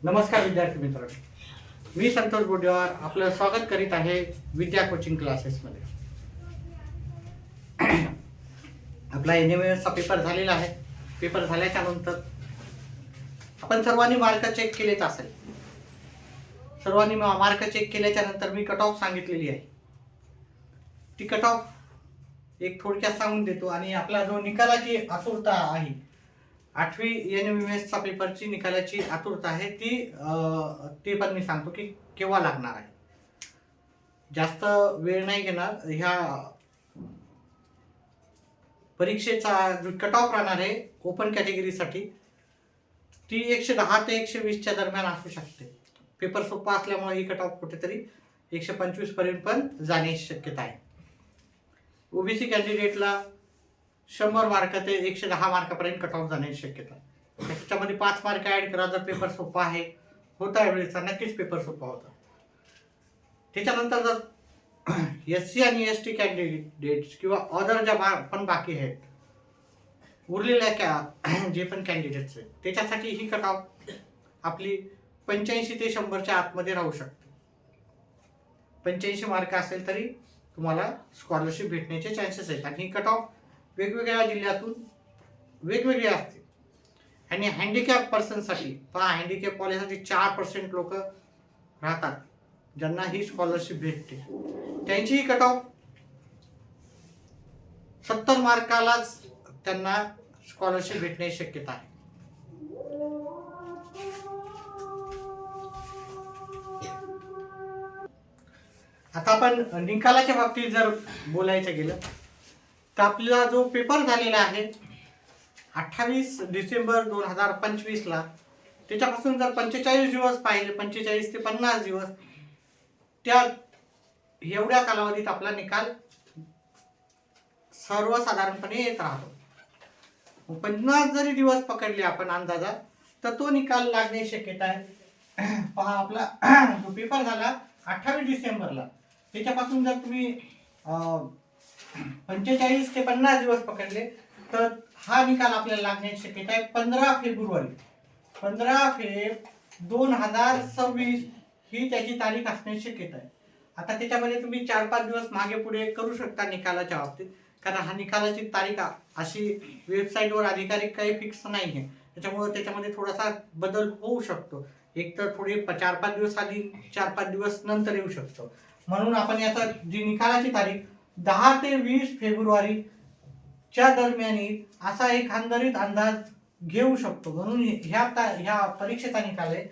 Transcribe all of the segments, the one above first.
नमस्कार विद्यार्थी मित्रांनो, मी संतोष बोडेवार आपलं स्वागत करीत आहे विद्या कोचिंग क्लासेसमध्ये. आपला NMS पेपर झालेला आहे. पेपर झाल्याच्या नंतर आपण सर्वांनी मार्क चेक केलेच असेल. सर्वांनी मार्क चेक केल्याच्या नंतर मी कट ऑफ सांगितलेली आहे. ती कट ऑफ एक थोडक्यात सांगून देतो आणि आपला जो निकालाची आतुरता आहे, 8वी NMS चा पेपरची निकालाची आतुरता आहे ते पण मी सांगतो की केव्हा लागणार आहे. जास्त वेळ नाही घेणार. ह्या परीक्षेचा जो कट ऑफ राहणार आहे ओपन कॅटेगरीसाठी ती 110 ते 120 च्या दरम्यान असू शकते. पेपर सोपा असल्यामुळे ही कट ऑफ कुठेतरी 125 पर्यंत पण जाण्याची शक्यता आहे. ओबीसी कॅन्डिडेटला 100 मार्क ते 110 मार्कापर्यंत कट ऑफ जाण्याची शक्यता आहे. त्याच्यामध्ये 5 मार्क ॲड करा जर पेपर सोपा आहे. होता वेळेचा नक्कीच पेपर सोपा होता. त्याच्यानंतर जर SC आणि ST कॅन्डिडेट्स किंवा अदर ज्या पण बाकी आहेत, उरलेल्या जे पण कॅन्डिडेट्स आहेत, त्याच्यासाठी ही कट ऑफ आपली 85 ते 100च्या आतमध्ये राहू शकते. 85 मार्क असेल तरी तुम्हाला स्कॉलरशिप भेटण्याचे चान्सेस आहेत. आणि ही कट ऑफ वेगवेगळ्या जिल्ह्यातून वेगवेगळी असते. आणि हँडिकॅप पर्सनसाठी पहा, हँडिकॅप कॉलेजसाठी 4% लोक राहतात ज्यांना ही स्कॉलरशिप भेटते. त्यांची कट ऑफ 70 मार्कालाच त्यांना स्कॉलरशिप भेटण्याची शक्यता आहे. आता आपण निकालाच्या बाबतीत जर बोलायचं गेलं तर आपला जो पेपर झालेला आहे 28 डिसेंबर 2025 ला, त्याच्यापासून जर 45 दिवस पाहिले, 45 ते 50 दिवस, त्या एवढ्या कालावधीत आपला निकाल सर्वसाधारणपणे येत राहतो. 50 जरी दिवस पकडले आपण अंदाजा तर तो निकाल लागण्याची शक्यता आहे. पहा, आपला जो पेपर झाला 28 डिसेंबरला, त्याच्यापासून जर तुम्ही 45 ते 50 दिवस पकडले तर हा निकाल आपल्याला लागण्याची शक्यता आहे 15 फेब्रुवारी 2026 ही त्याची तारीख असण्याची शक्यता आहे. आता त्याच्यामध्ये तुम्ही 4-5 दिवस मागे पुढे करू शकता निकालाच्या बाबतीत, कारण हा निकालाची तारीख अशी वेबसाईटवर अधिकारिक काही फिक्स नाही आहे. त्याच्यामुळे त्याच्यामध्ये थोडासा बदल होऊ शकतो. एक तर थोडे 4-5 दिवस आधी, 4-5 दिवस नंतर येऊ शकतो. म्हणून आपण याचा जी निकालाची तारीख 10 ते 20 फेब्रुवारीच्या दरम्यान असा एक एकंदरीत अंदाज घेऊ शकतो. म्हणून ह्या परीक्षेचा निकाल आहे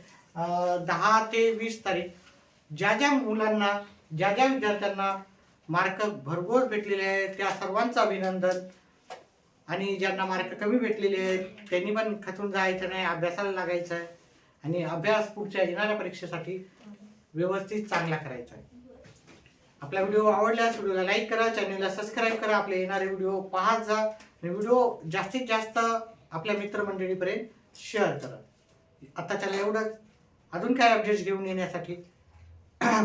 10 ते 20 तारीख. ज्या मुलांना, ज्या विद्यार्थ्यांना मार्क भरघोस भेटलेले आहेत त्या सर्वांचं अभिनंदन. आणि ज्यांना मार्क कमी भेटलेले आहेत त्यांनी पण खचून जायचं नाही, अभ्यासाला लागायचं आहे आणि अभ्यास पुढच्या येणाऱ्या परीक्षेसाठी व्यवस्थित चांगला करायचा आहे. आपला व्हिडिओ आवडल्यास व्हिडिओला लाईक करा, चॅनलला सबस्क्राईब करा, आपले येणारे व्हिडिओ पाहत जा आणि व्हिडिओ जास्तीत जास्त आपल्या मित्रमंडळीपर्यंत शेअर करा. आताच्याला एवढंच. अजून काय अपडेट्स घेऊन येण्यासाठी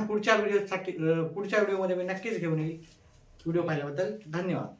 पुढच्या व्हिडिओमध्ये मी नक्कीच घेऊन येईल. व्हिडिओ पाहिल्याबद्दल धन्यवाद.